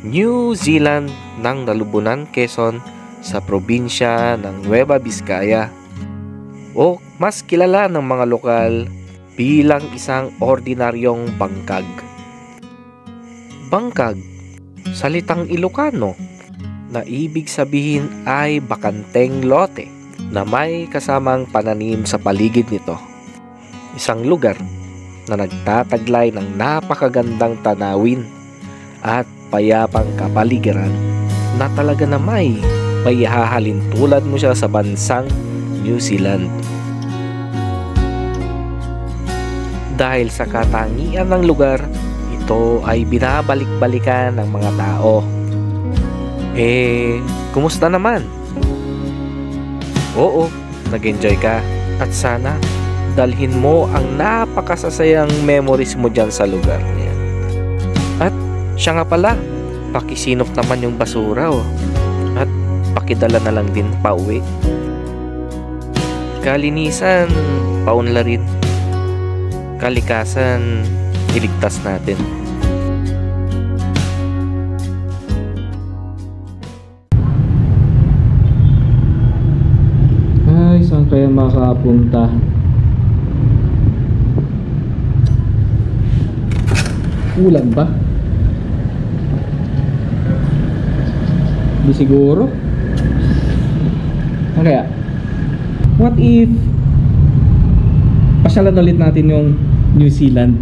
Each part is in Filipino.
New Zealand ng Nalubunan, Quezon sa probinsya ng Nueva Vizcaya o mas kilala ng mga lokal bilang isang ordinaryong bangkag. Bangkag, salitang Ilocano na ibig sabihin ay bakanteng lote na may kasamang pananim sa paligid nito. Isang lugar na nagtataglay ng napakagandang tanawin at payapang kapaligiran na talaga na may hahalin tulad mo siya sa bansang New Zealand. Dahil sa katangian ng lugar, ito ay binabalik-balikan ng mga tao. Kumusta naman? Oo, nag-enjoy ka at sana dalhin mo ang napakasasayang memories mo dyan sa lugar niya. At siya nga pala, pakisinop naman yung basura at pakidala na lang din pa uwi. Kalinisan, paunlarin. Kalikasan, iligtas natin. Ay, saan kaya makapunta? Ulan ba? Di siguro. Ano kaya? What if pasyalan ulit natin yung New Zealand?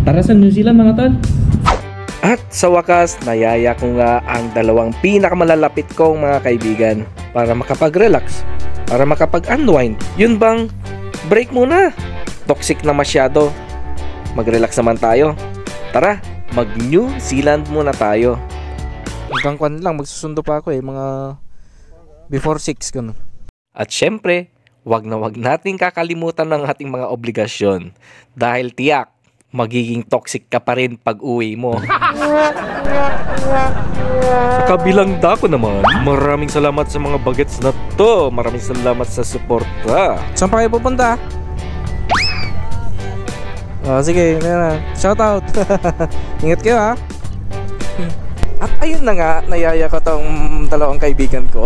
Tara sa New Zealand mga tol. At sa wakas, nayaya ko nga ang dalawang pinakamalalapit kong mga kaibigan para makapag-relax, para makapag-unwind. Yun bang break muna? Toxic na masyado. Mag-relax naman tayo. Tara, mag-New Zealand muna tayo. Hanggang kwan lang, magsusundo pa ako mga before 6 ganun. At syempre, wag na wag nating kakalimutan ng ating mga obligasyon. Dahil tiyak, magiging toxic ka pa rin pag uwi mo. Sa kabilang dako naman, maraming salamat sa mga bagets na to. Maraming salamat sa suporta. Saan pa kayo pupunta? Sige, shout out. Ingat kayo ha. At ayun na nga, nayaya ko tong dalawang kaibigan ko.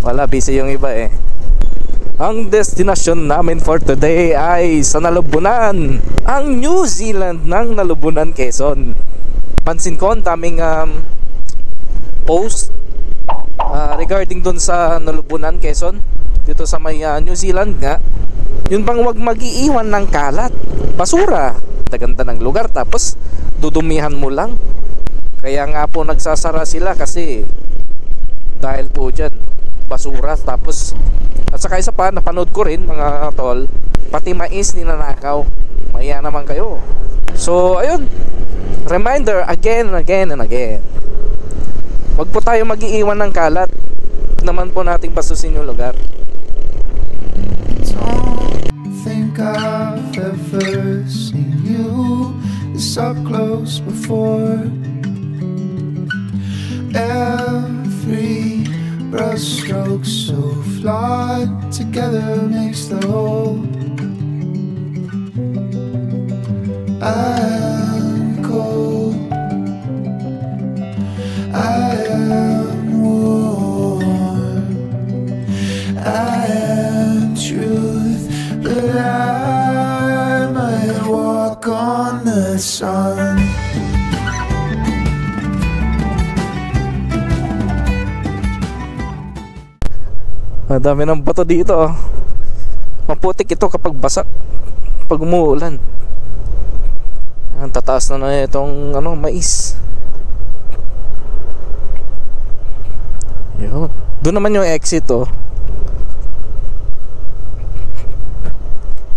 Wala, busy yung iba Ang destination namin for today ay sa Nalubunan, ang New Zealand ng Nalubunan, Quezon. Pansin ko, ang daming post regarding dun sa Nalubunan, Quezon, dito sa may New Zealand nga. Yun bang wag mag-iiwan ng kalat, basura. Ganda ng lugar tapos dudumihan mo lang. Kaya nga po nagsasara sila kasi dahil po dyan basura. Tapos at saka isa pa, napanood ko rin mga tol, pati mais ninanakaw. Maya naman kayo. So ayun, reminder again and again and again, wag po tayo mag-iiwan ng kalat. Wag naman po nating basusin yung lugar. Think I've ever seen you this up close before. Every brushstroke so flawed together makes the whole. I'm cold, I am warm, I am truth, but I might walk on the sun. Ang dami ng bato dito Maputik ito kapag basa, pag umuulan. Ang tataas na itong mais. Yun. Doon naman yung exit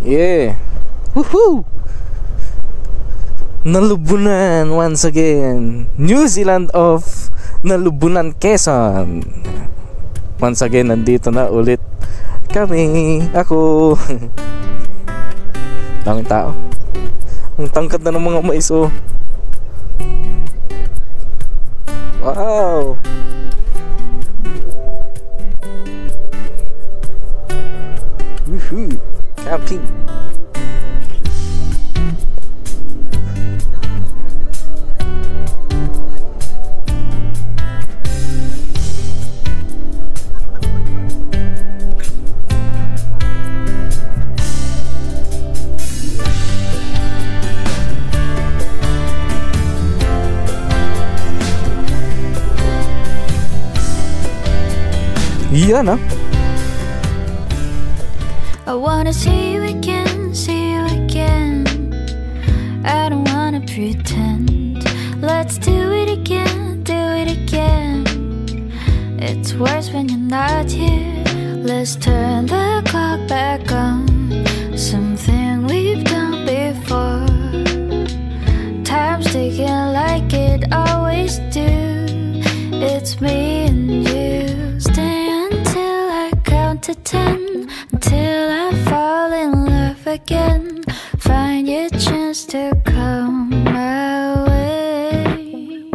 Yeah. Woohoo! Nalubunan once again. New Zealand of Nalubunan, Quezon. Once again, nandito na ulit kami. Ako. Daming tao. Ang tangkad na ng mga mais Wow. Woohoo! Camping. Yan ah. I wanna see you again, see you again. I don't wanna pretend. Let's do it again, do it again. It's worse when you're not here. Let's turn the clock back on. Something we've done before. Time's ticking like it always do. It's me and you. Stay until I count to 10. Until I fall in love again. Find your chance to come my way.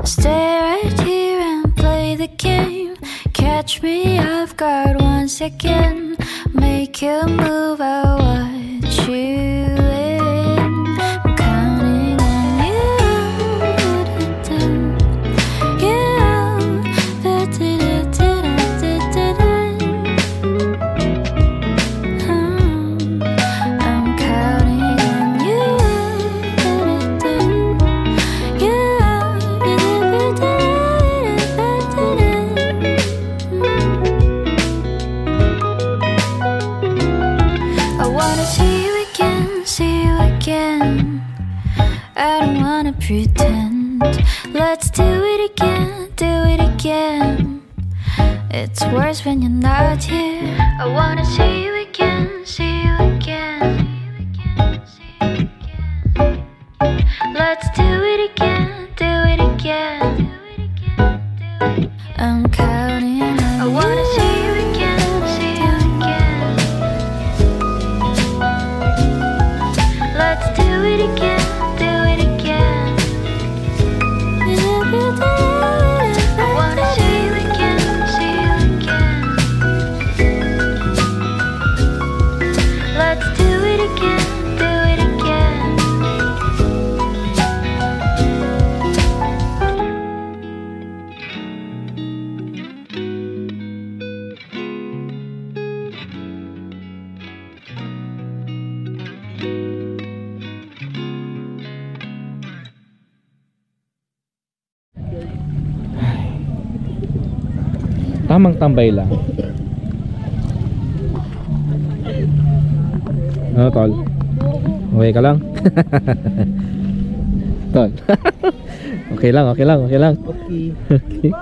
Stay right here and play the game. Catch me off guard once again. Make you move, I watch you in. I'm counting on you. I don't wanna pretend. Let's do it again, do it again. It's worse when you're not here. I wanna see you again, see you again. Let's do it again, do it again. I'm counting on you. I wanna see you again, see you again. Let's do it again, do it again. I wanna see you again, see you again. Let's do it again, do it again. Tamang tambay lang. Ano tol? Okay ka lang? Tol. Okay lang, okay lang, okay lang. Okay.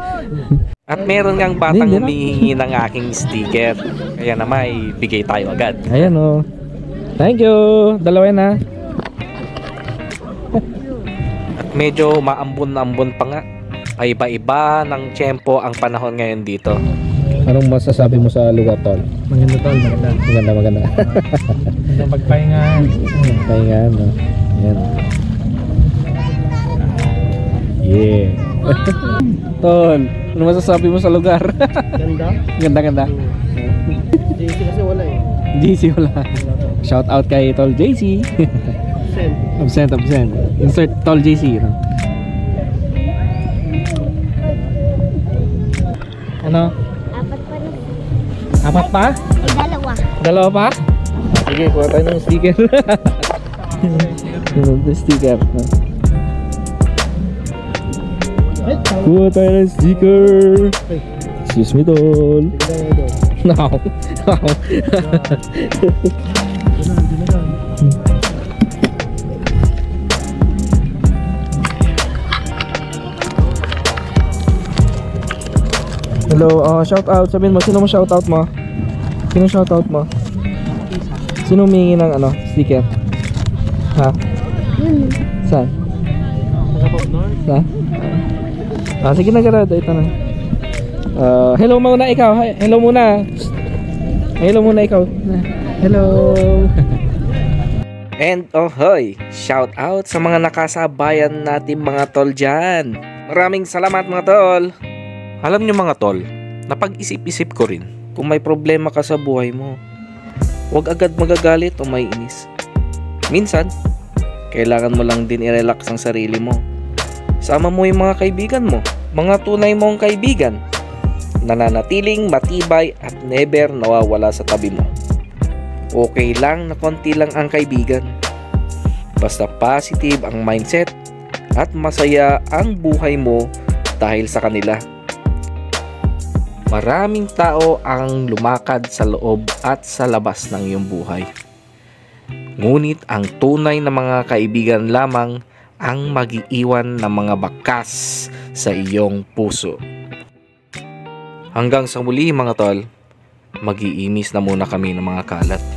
At meron ngang batang humihingi ng aking sticker. Kaya naman ibigay tayo agad. Ayan oh. Thank you. Dalawa na. At medyo maambon-ambon pa nga. Iba-iba ng tiyempo ang panahon ngayon dito. Anong masasabi mo sa lugar tol? Maganda tol, maganda. Maganda, maganda. Maganda pagpahinga. Pahinga no. Ayan. Yeah. Tol, ano masasabi mo sa lugar? Ganda. Ganda, ganda. JC kasi wala eh. JC wala. Shout out kay Tol JC. Send. Absent. Insert Tol JC. No? Ano? Apat pa rin. Apat pa? Ay, dalawa. Dalawa pa? Sige, kuha tayo ng sticker. Sticker. Kuha tayo ng sticker. Excuse me, Tol. No. Hello, shout out. Sabihin mo, sino mo shout out mo? Sino shout out mo? Sino humingi ng ano, sticker? Ha? Saan? Saan? Sige na, garado. Ito na. Hello muna ikaw. Hello muna. Hello muna ikaw. Hello. And oh hoy, shout out sa mga nakasabayan natin mga tol dyan. Maraming salamat mga tol. Alam nyo mga tol, napag-isip-isip ko rin, kung may problema ka sa buhay mo, huwag agad magagalit o maiinis. Minsan, kailangan mo lang din i-relax ang sarili mo. Sama mo yung mga kaibigan mo, mga tunay mong kaibigan, nananatiling matibay at never nawawala sa tabi mo. Okay lang na konti lang ang kaibigan. Basta positive ang mindset at masaya ang buhay mo dahil sa kanila. Maraming tao ang lumakad sa loob at sa labas ng iyong buhay. Ngunit ang tunay na mga kaibigan lamang ang mag-iiwan ng mga bakas sa iyong puso. Hanggang sa muli mga tol, mag-iimis na muna kami ng mga kalat.